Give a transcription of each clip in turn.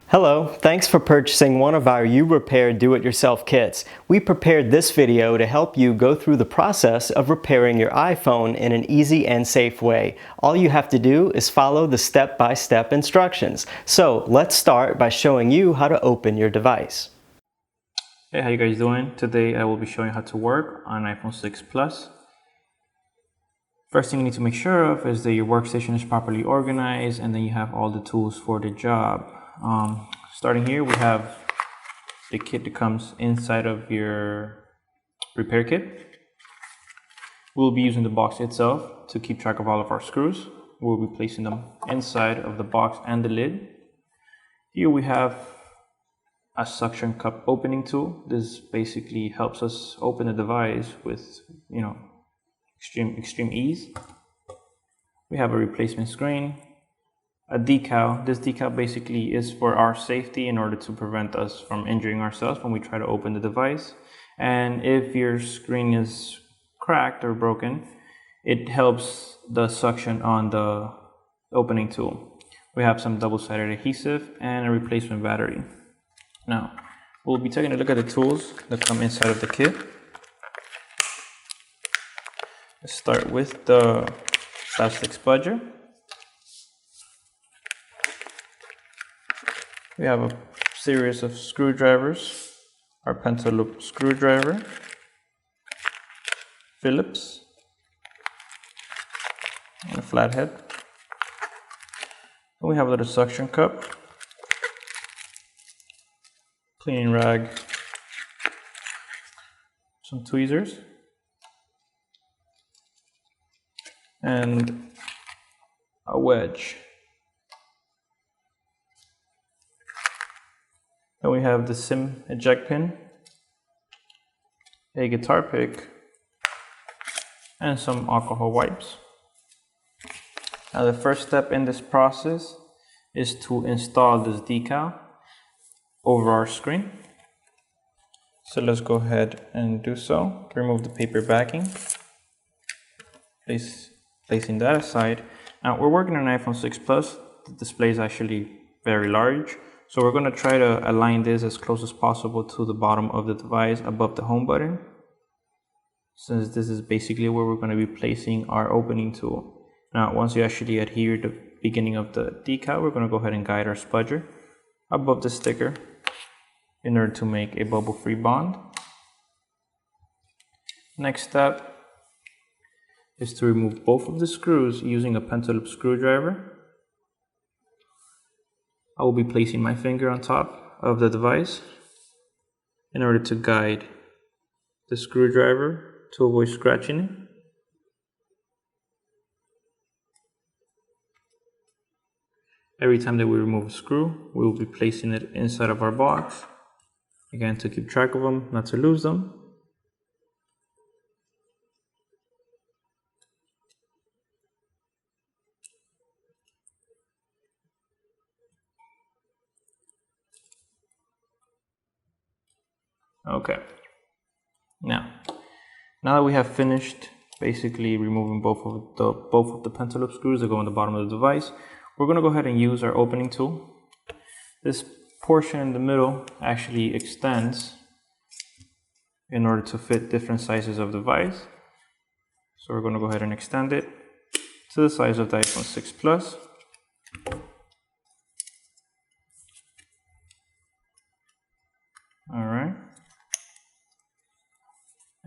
Hello, thanks for purchasing one of our uRepair do-it-yourself kits. We prepared this video to help you go through the process of repairing your iPhone in an easy and safe way. All you have to do is follow the step-by-step instructions. So let's start by showing you how to open your device. Hey, how you guys doing? Today I will be showing how to work on iPhone 6 Plus. First thing you need to make sure of is that your workstation is properly organized and then you have all the tools for the job. Starting here, we have the kit that comes inside of your repair kit. We'll be using the box itself to keep track of all of our screws. We'll be placing them inside of the box and the lid. Here we have a suction cup opening tool. This basically helps us open the device with, extreme ease. We have a replacement screen, a decal. This decal basically is for our safety in order to prevent us from injuring ourselves when we try to open the device. And if your screen is cracked or broken, it helps the suction on the opening tool. We have some double-sided adhesive and a replacement battery. Now, we'll be taking a look at the tools that come inside of the kit. Let's start with the plastic spudger. We have a series of screwdrivers, our pentalobe screwdriver, Phillips, and a flathead. Then we have a little suction cup, cleaning rag, some tweezers, and a wedge. Then we have the SIM eject pin, a guitar pick, and some alcohol wipes. Now the first step in this process is to install this decal over our screen. So let's go ahead and do so. Remove the paper backing, placing that aside. Now we're working on iPhone 6 Plus. The display is actually very large. So we're going to try to align this as close as possible to the bottom of the device above the home button, since this is basically where we're going to be placing our opening tool. Now once you actually adhere the beginning of the decal, we're going to go ahead and guide our spudger above the sticker in order to make a bubble-free bond. Next step is to remove both of the screws using a pentalobe screwdriver. I will be placing my finger on top of the device in order to guide the screwdriver to avoid scratching it. Every time that we remove a screw, we will be placing it inside of our box, again to keep track of them, not to lose them. Okay, now that we have finished basically removing both of the pentalobe screws that go on the bottom of the device, we're going to go ahead and use our opening tool. This portion in the middle actually extends in order to fit different sizes of device. So we're going to go ahead and extend it to the size of the iPhone 6 Plus. All right.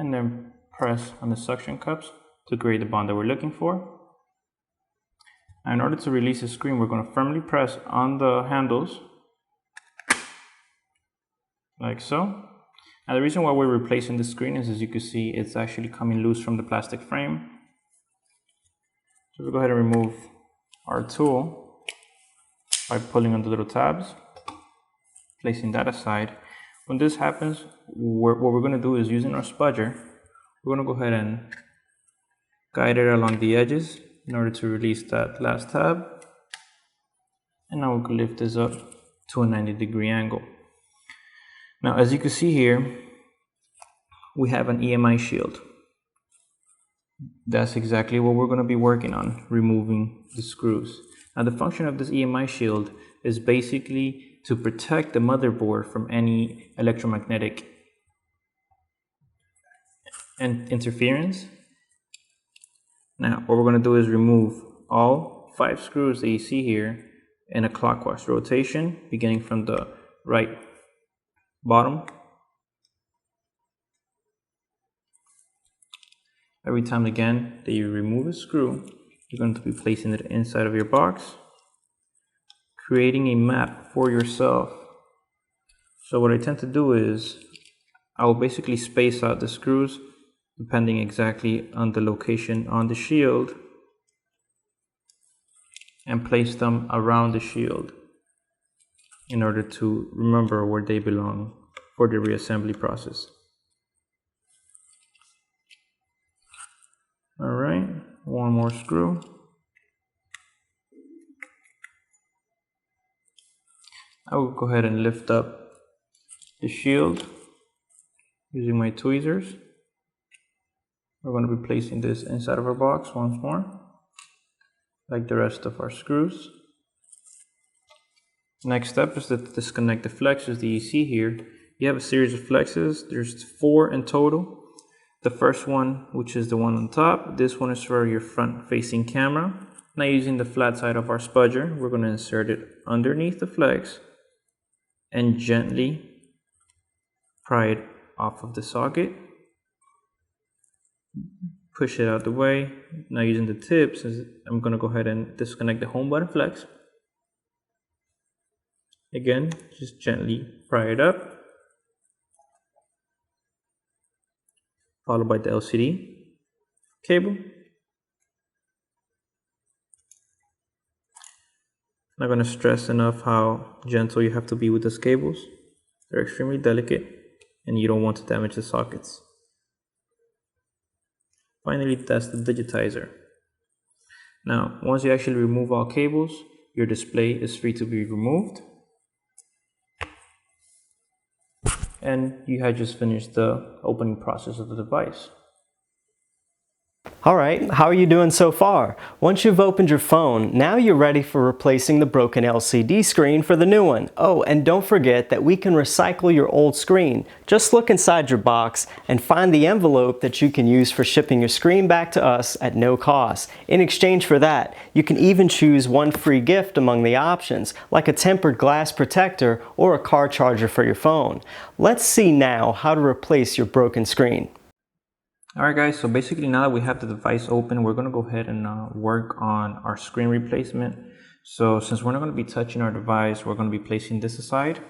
And then press on the suction cups to create the bond that we're looking for. And in order to release the screen, we're going to firmly press on the handles, like so. Now the reason why we're replacing the screen is, as you can see, it's actually coming loose from the plastic frame. So we'll go ahead and remove our tool by pulling on the little tabs, placing that aside. When this happens, what we're going to do is, using our spudger, we're going to go ahead and guide it along the edges in order to release that last tab. And now we can lift this up to a 90-degree angle. Now, as you can see here, we have an EMI shield. That's exactly what we're going to be working on, removing the screws. Now, the function of this EMI shield is basically to protect the motherboard from any electromagnetic interference. Now, what we're going to do is remove all 5 screws that you see here in a clockwise rotation, beginning from the right bottom. Every time again that you remove a screw, you're going to be placing it inside of your box, creating a map for yourself. So what I tend to do is I will basically space out the screws depending exactly on the location on the shield and place them around the shield in order to remember where they belong for the reassembly process. All right, one more screw. I will go ahead and lift up the shield using my tweezers. We're going to be placing this inside of our box once more, like the rest of our screws. Next step is to disconnect the flexes that you see here. You have a series of flexes. There's 4 in total. The first one, which is the one on top, this one is for your front facing camera. Now using the flat side of our spudger, we're going to insert it underneath the flex and gently pry it off of the socket. Push it out the way. Now using the tips, I'm going to go ahead and disconnect the home button flex. Again, just gently pry it up, followed by the LCD cable. Not going to stress enough how gentle you have to be with these cables. They're extremely delicate and you don't want to damage the sockets. Finally, that's the digitizer. Now, once you actually remove all cables, your display is free to be removed. And you had just finished the opening process of the device. Alright, how are you doing so far? Once you've opened your phone, now you're ready for replacing the broken LCD screen for the new one. Oh, and don't forget that we can recycle your old screen. Just look inside your box and find the envelope that you can use for shipping your screen back to us at no cost. In exchange for that, you can even choose one free gift among the options, like a tempered glass protector or a car charger for your phone. Let's see now how to replace your broken screen. Alright guys, so basically now that we have the device open, we're going to go ahead and work on our screen replacement. So since we're not going to be touching our device, we're going to be placing this aside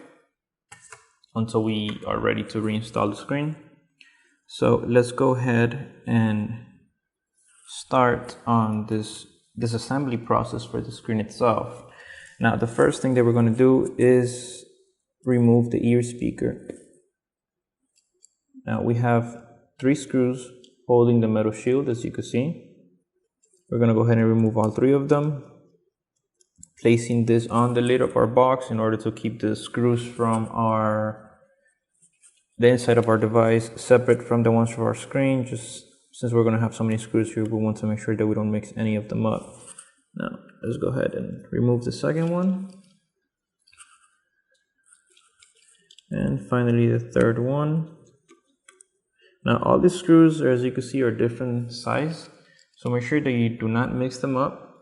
until we are ready to reinstall the screen. So let's go ahead and start on this disassembly process for the screen itself. Now the first thing that we're going to do is remove the ear speaker. Now we have 3 screws holding the metal shield, as you can see. We're going to go ahead and remove all 3 of them, placing this on the lid of our box in order to keep the screws from the inside of our device separate from the ones for our screen. Just since we're going to have so many screws here, we want to make sure that we don't mix any of them up. Now let's go ahead and remove the second one, and finally the third one. Now all these screws, as you can see, are different size, so make sure that you do not mix them up.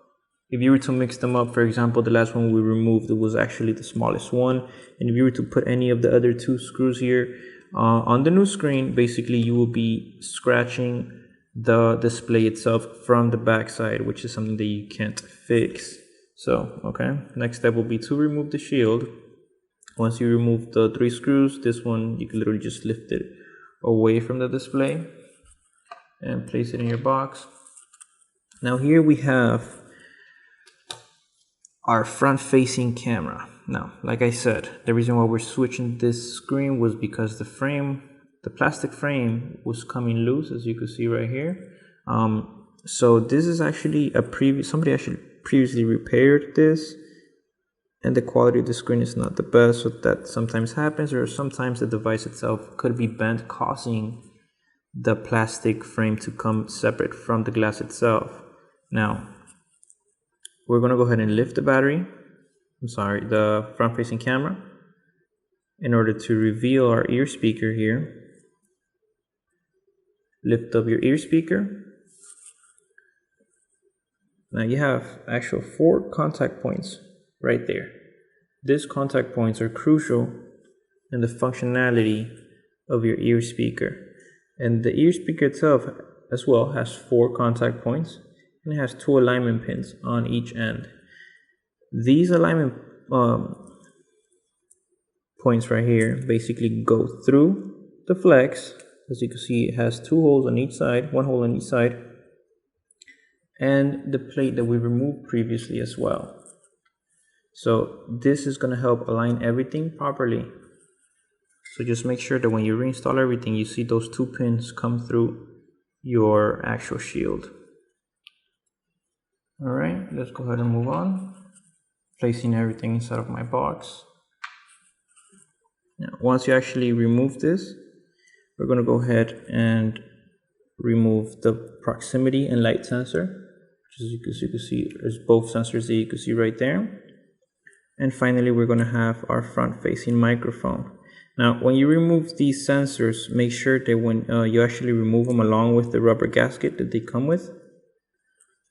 If you were to mix them up, for example, the last one we removed, it was actually the smallest one, and if you were to put any of the other 2 screws here on the new screen, basically you will be scratching the display itself from the back side, which is something that you can't fix. So okay, next step will be to remove the shield. Once you remove the 3 screws, this one you can literally just lift it away from the display and place it in your box. Now here we have our front facing camera. Now, like I said, the reason why we're switching this screen was because the plastic frame was coming loose, as you can see right here. So this is actually somebody actually previously repaired this, and the quality of the screen is not the best, so that sometimes happens, or sometimes the device itself could be bent, causing the plastic frame to come separate from the glass itself. Now we're going to go ahead and lift the the front facing camera, in order to reveal our ear speaker here, lift up your ear speaker. Now you have actual 4 contact points right there. These contact points are crucial in the functionality of your ear speaker. And the ear speaker itself as well has 4 contact points, and it has 2 alignment pins on each end. These alignment points right here basically go through the flex. As you can see, it has 2 holes on each side, 1 hole on each side, and the plate that we removed previously as well. So this is going to help align everything properly. So just make sure that when you reinstall everything, you see those 2 pins come through your actual shield. Alright, let's go ahead and move on. Placing everything inside of my box. Now, once you actually remove this, we're going to go ahead and remove the proximity and light sensor. As you can see, there's both sensors that you can see right there. And finally, we're going to have our front-facing microphone. Now, when you remove these sensors, make sure that when you actually remove them along with the rubber gasket that they come with.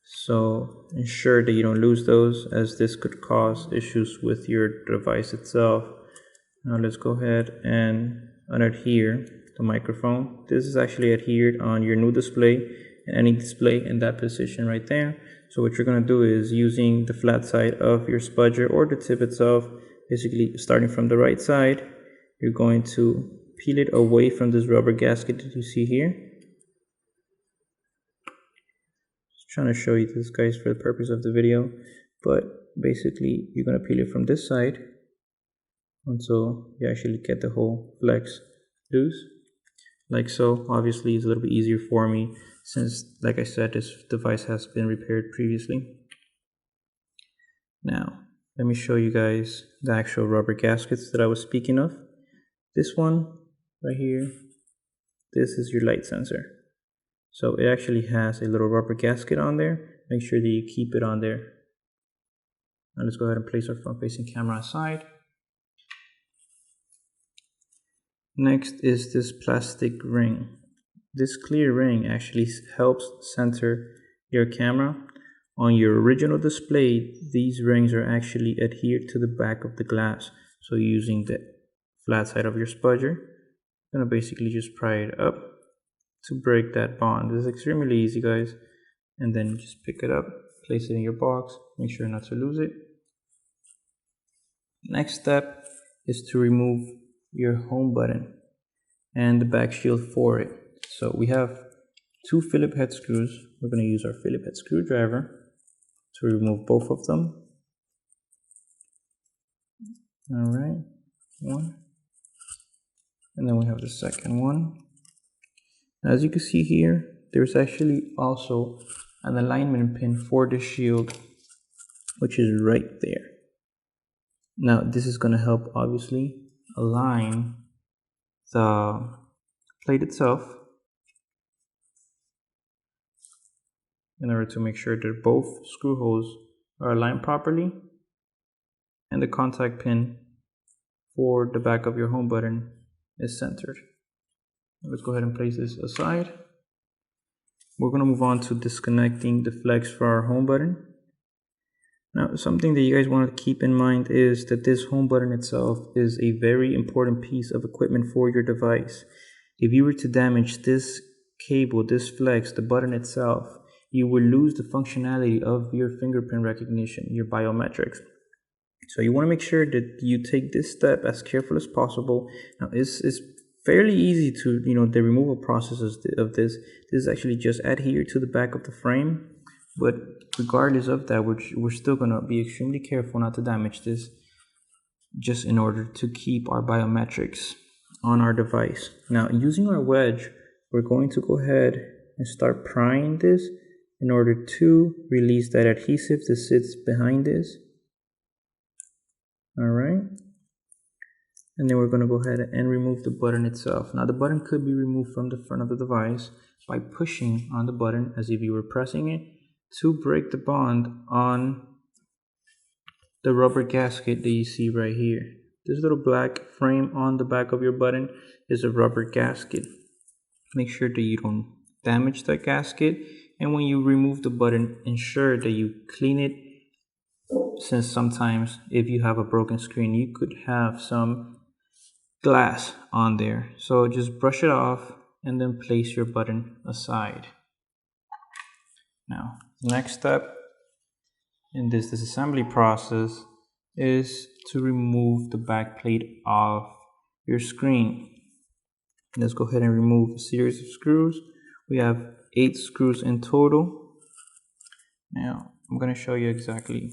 So ensure that you don't lose those, as this could cause issues with your device itself. Now let's go ahead and unadhere the microphone. This is actually adhered on your new display and any display in that position right there. So what you're going to do is, using the flat side of your spudger or the tip itself, basically starting from the right side, you're going to peel it away from this rubber gasket that you see here. Just trying to show you this, guys, for the purpose of the video, but basically you're going to peel it from this side until you actually get the whole flex loose, like so. Obviously it's a little bit easier for me since, like I said, this device has been repaired previously. Now let me show you guys the actual rubber gaskets that I was speaking of. This one right here, this is your light sensor. So it actually has a little rubber gasket on there. Make sure that you keep it on there. Now let's go ahead and place our front-facing camera aside. Next is this plastic ring. This clear ring actually helps center your camera. On your original display, these rings are actually adhered to the back of the glass. So using the flat side of your spudger, you're gonna basically just pry it up to break that bond. This is extremely easy, guys. And then just pick it up, place it in your box, make sure not to lose it. Next step is to remove your home button and the back shield for it. So we have 2 Phillips head screws. We're going to use our Phillips head screwdriver to remove both of them. Alright, one. And then we have the second one. As you can see here, there's actually also an alignment pin for the shield, which is right there. Now this is going to help obviously align the plate itself in order to make sure that both screw holes are aligned properly, and the contact pin for the back of your home button is centered. Let's go ahead and place this aside. We're going to move on to disconnecting the flex for our home button. Now, something that you guys want to keep in mind is that this home button itself is a very important piece of equipment for your device. If you were to damage this cable, this flex, the button itself, you will lose the functionality of your fingerprint recognition, your biometrics. So you want to make sure that you take this step as careful as possible. Now, it's fairly easy to, the removal process of this. This is actually just adhere to the back of the frame. But regardless of that, we're still going to be extremely careful not to damage this, just in order to keep our biometrics on our device. Now, using our wedge, we're going to go ahead and start prying this in order to release that adhesive that sits behind this. All right. And then we're going to go ahead and remove the button itself. Now, the button could be removed from the front of the device by pushing on the button as if you were pressing it, to break the bond on the rubber gasket that you see right here. This little black frame on the back of your button is a rubber gasket. Make sure that you don't damage that gasket, and when you remove the button, ensure that you clean it, since sometimes if you have a broken screen, you could have some glass on there. So just brush it off and then place your button aside. Now, next step in this disassembly process is to remove the backplate off your screen. Let's go ahead and remove a series of screws. We have 8 screws in total. Now, I'm going to show you exactly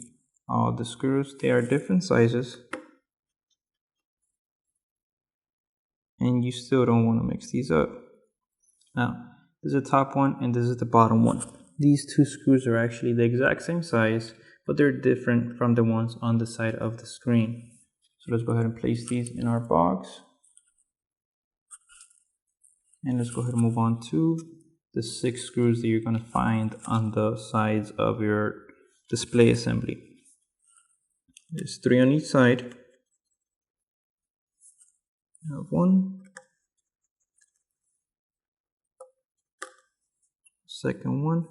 all the screws. They are different sizes, and you still don't want to mix these up. Now, this is the top one and this is the bottom one. These 2 screws are actually the exact same size, but they're different from the ones on the side of the screen. So let's go ahead and place these in our box. And let's go ahead and move on to the 6 screws that you're going to find on the sides of your display assembly. There's 3 on each side. I have 1. Second one.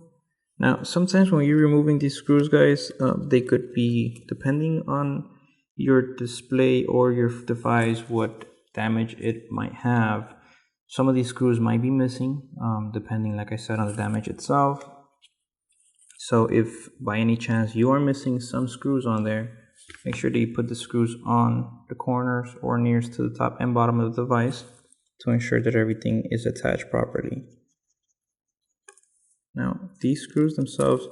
Now, sometimes when you're removing these screws, guys, they could be, depending on your display or your device, what damage it might have. Some of these screws might be missing, depending, like I said, on the damage itself. So if by any chance you are missing some screws on there, make sure that you put the screws on the corners or nearest to the top and bottom of the device to ensure that everything is attached properly. Now, these screws themselves,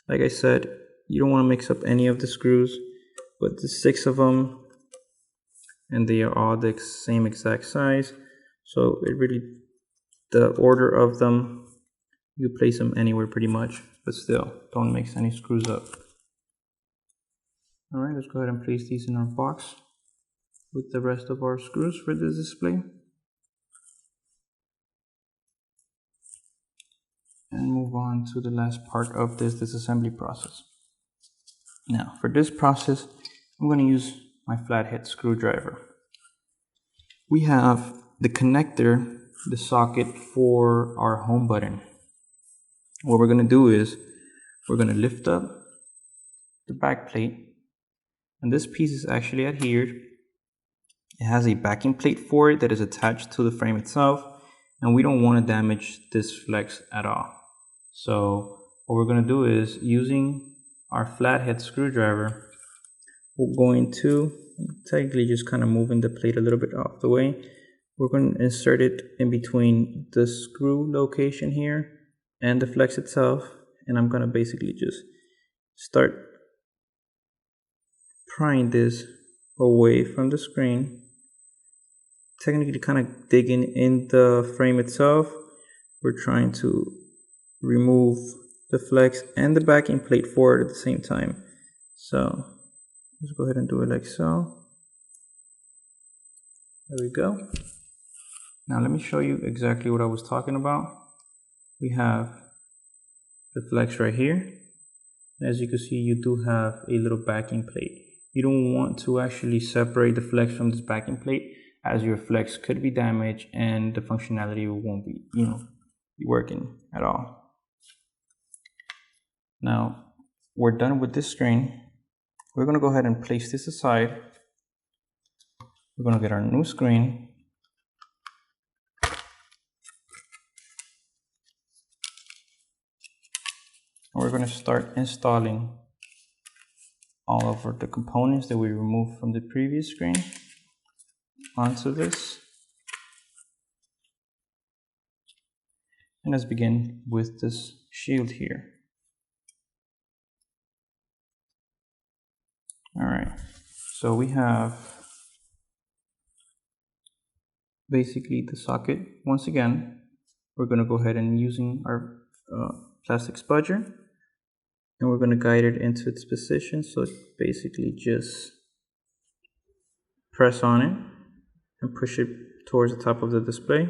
like I said, you don't want to mix up any of the screws, but the 6 of them, and they are all the same exact size. So it really, the order of them, you place them anywhere pretty much, but still, don't mix any screws up. All right, let's go ahead and place these in our box with the rest of our screws for this display. And move on to the last part of this disassembly process. Now, for this process, I'm going to use my flathead screwdriver. We have the connector, the socket for our home button. What we're going to do is we're going to lift up the back plate, and this piece is actually adhered. It has a backing plate for it that is attached to the frame itself, and we don't want to damage this flex at all. So what we're going to do is, using our flathead screwdriver, we're going to technically just kind of moving the plate a little bit off the way. We're going to insert it in between the screw location here and the flex itself, and I'm going to basically just start prying this away from the screen, technically kind of digging in the frame itself. We're trying to remove the flex and the backing plate for it at the same time. So let's go ahead and do it like so. There we go. Now let me show you exactly what I was talking about. We have the flex right here. As you can see, you do have a little backing plate. You don't want to actually separate the flex from this backing plate, as your flex could be damaged and the functionality won't be, be working at all. Now, we're done with this screen. We're going to go ahead and place this aside. We're going to get our new screen. And we're going to start installing all of the components that we removed from the previous screen onto this. And let's begin with this shield here. All right, so we have basically the socket. Once again, we're going to go ahead and using our plastic spudger, and we're going to guide it into its position. So basically just press on it and push it towards the top of the display,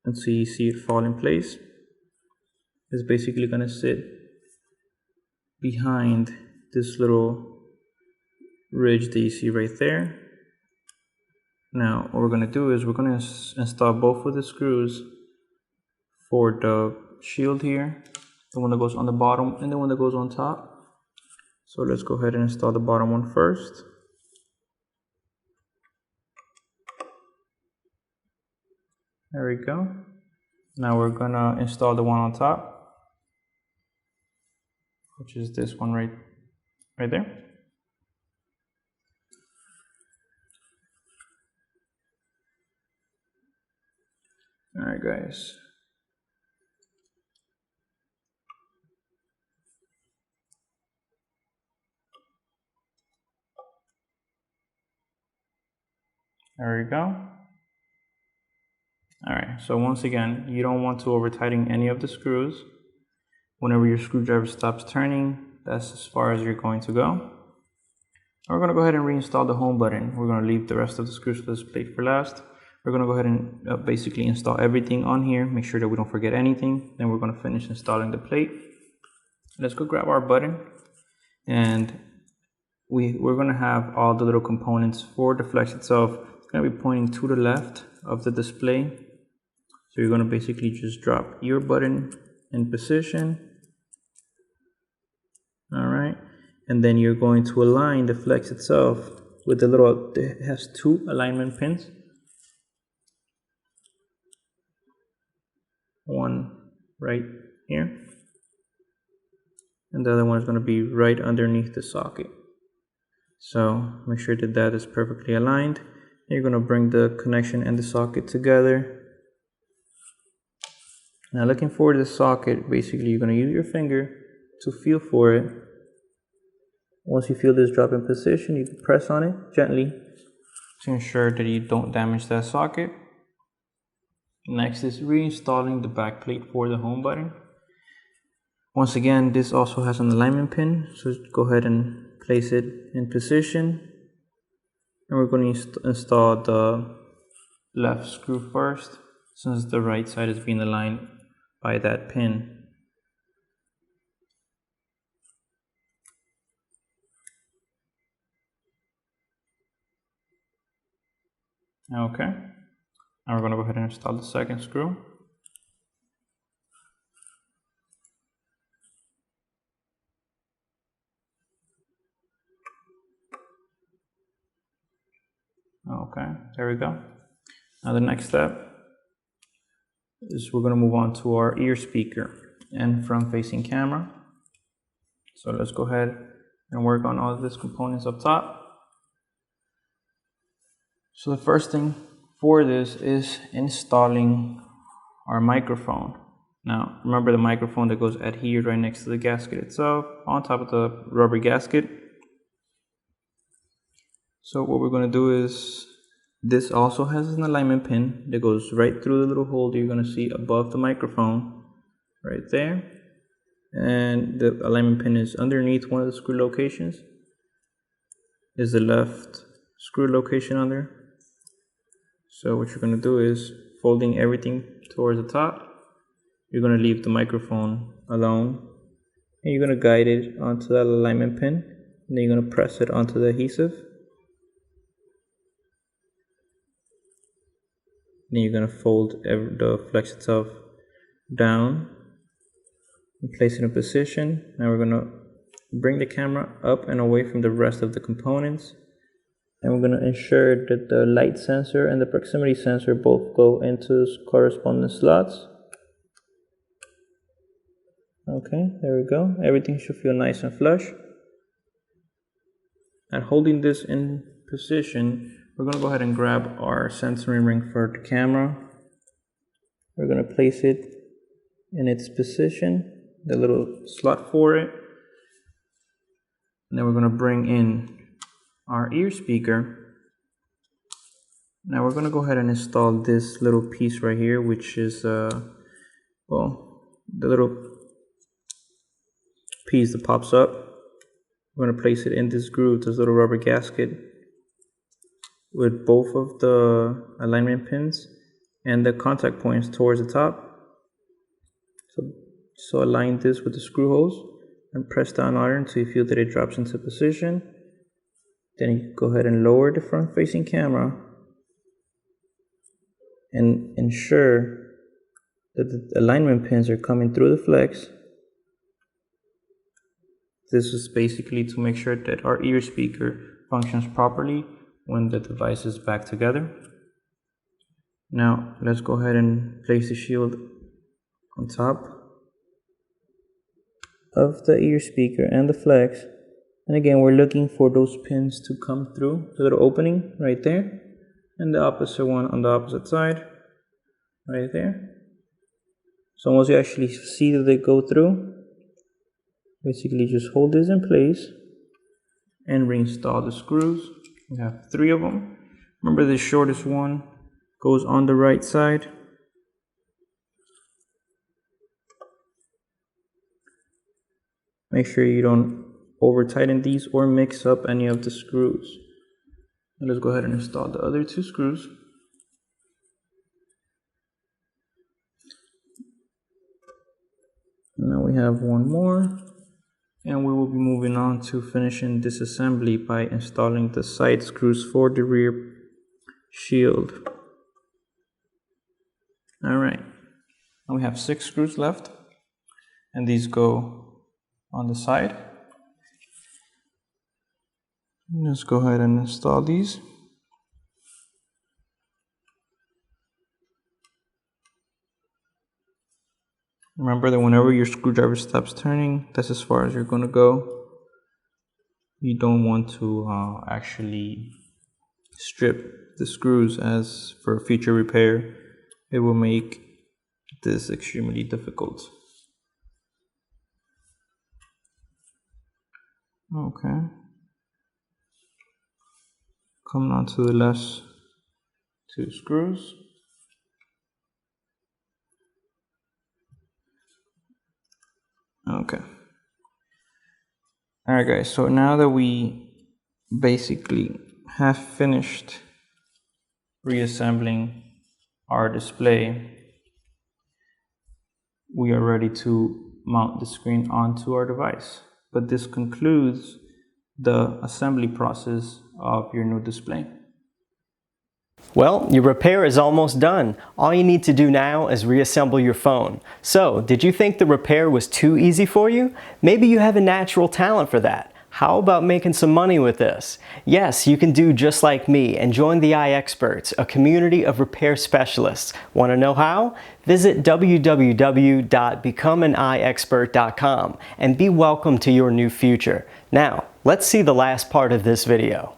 and so you see it fall in place. It's basically going to sit behind this little ridge that you see right there, Now what we're going to do is we're going to install both of the screws for the shield here, the one that goes on the bottom and the one that goes on top. So let's go ahead and install the bottom one first. There we go. Now we're gonna install the one on top, which is this one right there. All right, guys. There we go. All right, so once again, you don't want to over tighten any of the screws. Whenever your screwdriver stops turning, that's as far as you're going to go. We're gonna go ahead and reinstall the home button. We're gonna leave the rest of the screws for this plate for last. We're gonna go ahead and basically install everything on here, make sure that we don't forget anything. Then we're gonna finish installing the plate. Let's go grab our button, and we're gonna have all the little components for the flex itself. It's gonna be pointing to the left of the display. So you're gonna basically just drop your button in position. All right, and then you're going to align the flex itself with the little, it has 2 alignment pins. One right here, and the other one is going to be right underneath the socket. So make sure that that is perfectly aligned. You're going to bring the connection and the socket together. Now looking for the socket, basically you're going to use your finger to feel for it. Once you feel this drop in position, you can press on it gently to ensure that you don't damage that socket. Next is reinstalling the backplate for the home button. Once again, this also has an alignment pin, so go ahead and place it in position. And we're going to install the left screw first, since the right side is being aligned by that pin. Okay. Now we're going to go ahead and install the second screw. Okay, there we go. Now the next step is we're going to move on to our ear speaker and front facing camera. So let's go ahead and work on all of these components up top. So the first thing for this is installing our microphone. Now remember the microphone that goes adhered right next to the gasket itself on top of the rubber gasket. So what we're going to do is, this also has an alignment pin that goes right through the little hole that you're going to see above the microphone right there, and the alignment pin is underneath one of the screw locations. Is the left screw location under. So what you're going to do is, folding everything towards the top, you're going to leave the microphone alone, and you're going to guide it onto that alignment pin, and then you're going to press it onto the adhesive. Then you're going to fold the flex itself down and place it in position. Now we're going to bring the camera up and away from the rest of the components. And we're going to ensure that the light sensor and the proximity sensor both go into corresponding slots. Okay, there we go. Everything should feel nice and flush. And holding this in position, we're going to go ahead and grab our sensoring ring for the camera. We're going to place it in its position, the little slot for it. And then we're going to bring in our ear speaker. Now we're going to go ahead and install this little piece right here, which is well, the little piece that pops up. We're going to place it in this groove, this little rubber gasket, with both of the alignment pins and the contact points towards the top. So align this with the screw holes and press down on it until you feel that it drops into position. Then you go ahead and lower the front facing camera and ensure that the alignment pins are coming through the flex. This is basically to make sure that our ear speaker functions properly when the device is back together. Now let's go ahead and place the shield on top of the ear speaker and the flex. And again, we're looking for those pins to come through the little opening right there, and the opposite one on the opposite side right there. So once you actually see that they go through, basically just hold this in place and reinstall the screws. We have 3 of them. Remember, the shortest one goes on the right side. Make sure you don't over tighten these or mix up any of the screws. And let's go ahead and install the other 2 screws. Now we have one more, and we will be moving on to finishing disassembly by installing the side screws for the rear shield. Alright, now we have 6 screws left, and these go on the side. Let's go ahead and install these. Remember that whenever your screwdriver stops turning, that's as far as you're going to go. You don't want to actually strip the screws, as for future repair, it will make this extremely difficult. Okay. Coming on to the last 2 screws. Okay. Alright guys, so now that we basically have finished reassembling our display, we are ready to mount the screen onto our device. But this concludes the assembly process of your new display. Well, your repair is almost done. All you need to do now is reassemble your phone. So, did you think the repair was too easy for you? Maybe you have a natural talent for that. How about making some money with this? Yes, you can do just like me and join the iExperts, a community of repair specialists. Want to know how? Visit www.becomeaniexpert.com and be welcome to your new future. Now, let's see the last part of this video.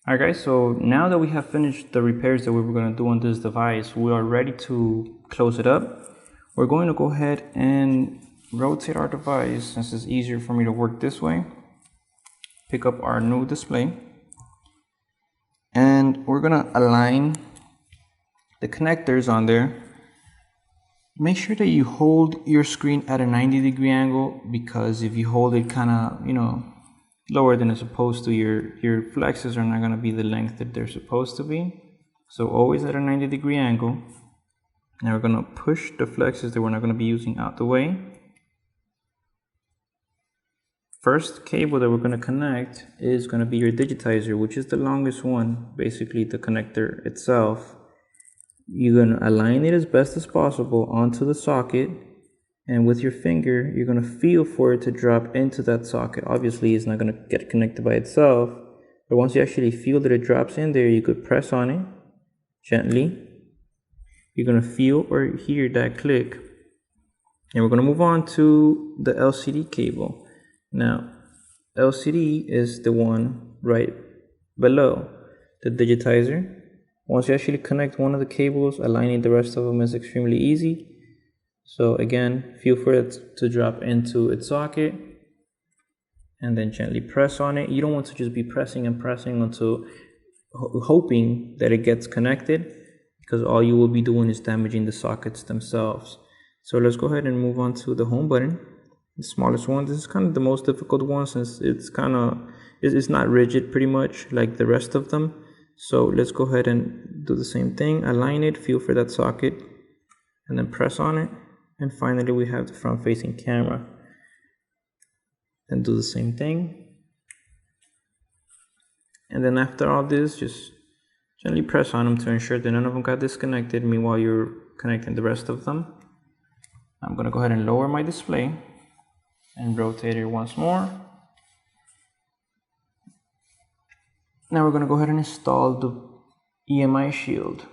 Alright guys, so now that we have finished the repairs that we were going to do on this device, we are ready to close it up. We're going to go ahead and rotate our device, since it's easier for me to work this way. Pick up our new display, and we're going to align the connectors on there. Make sure that you hold your screen at a 90-degree angle, because if you hold it kind of, lower than it's supposed to, your flexes are not going to be the length that they're supposed to be. So always at a 90-degree angle. Now we're going to push the flexes that we're not going to be using out the way. First cable that we're going to connect is going to be your digitizer, which is the longest one, basically the connector itself. You're going to align it as best as possible onto the socket, and with your finger you're going to feel for it to drop into that socket. Obviously it's not going to get connected by itself, but once you actually feel that it drops in there, you could press on it gently. You're going to feel or hear that click, and we're going to move on to the LCD cable. Now, LCD is the one right below the digitizer. Once you actually connect one of the cables, aligning the rest of them is extremely easy. So again, feel for it to drop into its socket, and then gently press on it. You don't want to just be pressing and pressing until hoping that it gets connected, because all you will be doing is damaging the sockets themselves. So let's go ahead and move on to the home button. The smallest one. This is kind of the most difficult one, since it's not rigid pretty much like the rest of them. So let's go ahead and do the same thing. Align it, feel for that socket, and then press on it. And finally we have the front facing camera. Then do the same thing. And then after all this, just Gently press on them to ensure that none of them got disconnected. Meanwhile, you're connecting the rest of them. I'm going to go ahead and lower my display and rotate it once more. Now we're going to go ahead and install the EMI shield.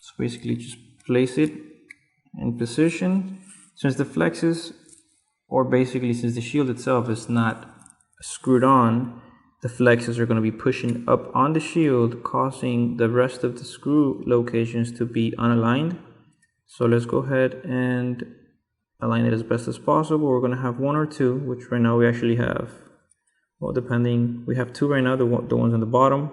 So basically just place it in position. Since the flexes, or basically since the shield itself is not screwed on, the flexes are going to be pushing up on the shield, causing the rest of the screw locations to be unaligned. So let's go ahead and align it as best as possible. We're going to have one or two, which right now we actually have, well, depending, we have two right now, the ones on the bottom,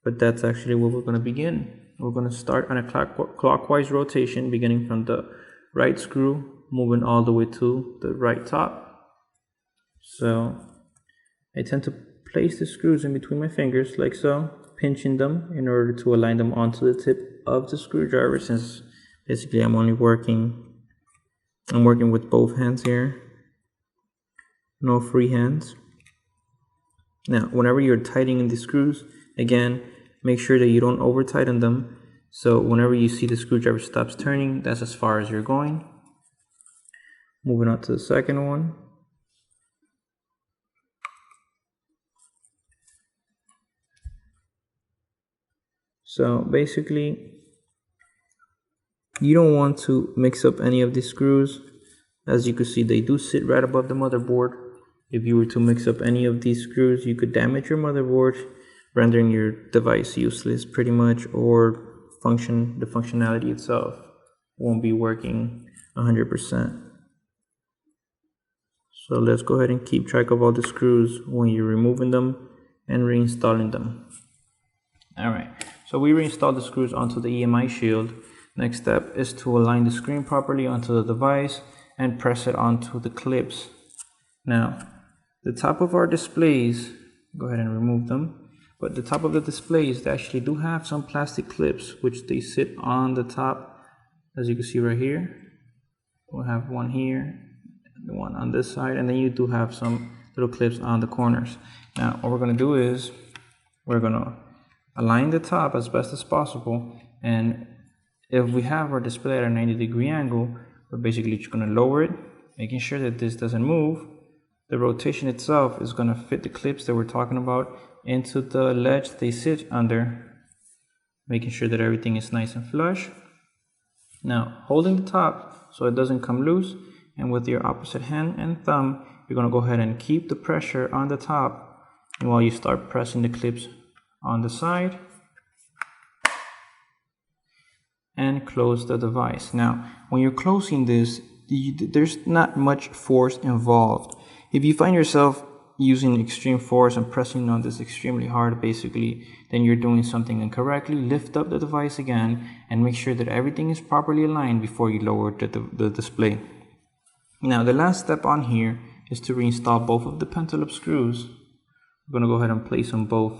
but that's actually where we're going to begin. We're going to start on a clockwise rotation, beginning from the right screw, moving all the way to the right top. So I tend to place the screws in between my fingers like so, pinching them in order to align them onto the tip of the screwdriver, since basically I'm working with both hands here, no free hands. Now, whenever you're tightening the screws, again, make sure that you don't over tighten them. So whenever you see the screwdriver stops turning, that's as far as you're going. Moving on to the second one. So basically, you don't want to mix up any of these screws. As you can see, they do sit right above the motherboard. If you were to mix up any of these screws, you could damage your motherboard, rendering your device useless pretty much, or the functionality itself won't be working 100%. So let's go ahead and keep track of all the screws when you're removing them and reinstalling them. Alright, so we reinstalled the screws onto the EMI shield. Next step is to align the screen properly onto the device and press it onto the clips. Now, the top of our displays, go ahead and remove them, but the top of the displays, they actually do have some plastic clips which they sit on the top, as you can see right here. We'll have one here, the one on this side, and then you do have some little clips on the corners. Now, what we're going to do is we're going to align the top as best as possible, and if we have our display at a 90-degree angle, we're basically just going to lower it, making sure that this doesn't move. The rotation itself is going to fit the clips that we're talking about into the ledge they sit under, making sure that everything is nice and flush. Now, holding the top so it doesn't come loose, and with your opposite hand and thumb, you're going to go ahead and keep the pressure on the top while you start pressing the clips on the side and close the device. Now, when you're closing this, there's not much force involved. If you find yourself using extreme force and pressing on this extremely hard, basically, then you're doing something incorrectly. Lift up the device again and make sure that everything is properly aligned before you lower the display. Now, the last step on here is to reinstall both of the pentalobe screws. I'm going to go ahead and place them both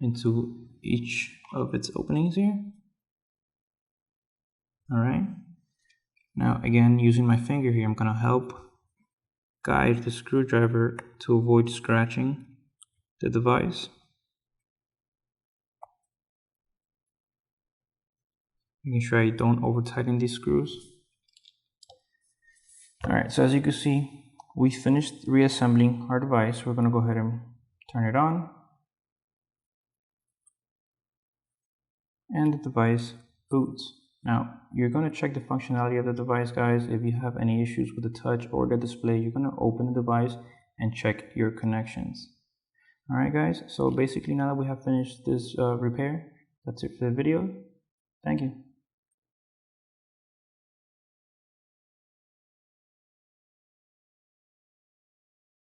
into each of its openings here. Alright. Now, again, using my finger here, I'm going to help guide the screwdriver to avoid scratching the device. Making sure I don't over tighten these screws. Alright, so as you can see, we finished reassembling our device. We're going to go ahead and turn it on. And the device boots. Now, you're going to check the functionality of the device, guys. If you have any issues with the touch or the display, you're going to open the device and check your connections. Alright, guys, so basically now that we have finished this repair, that's it for the video. Thank you.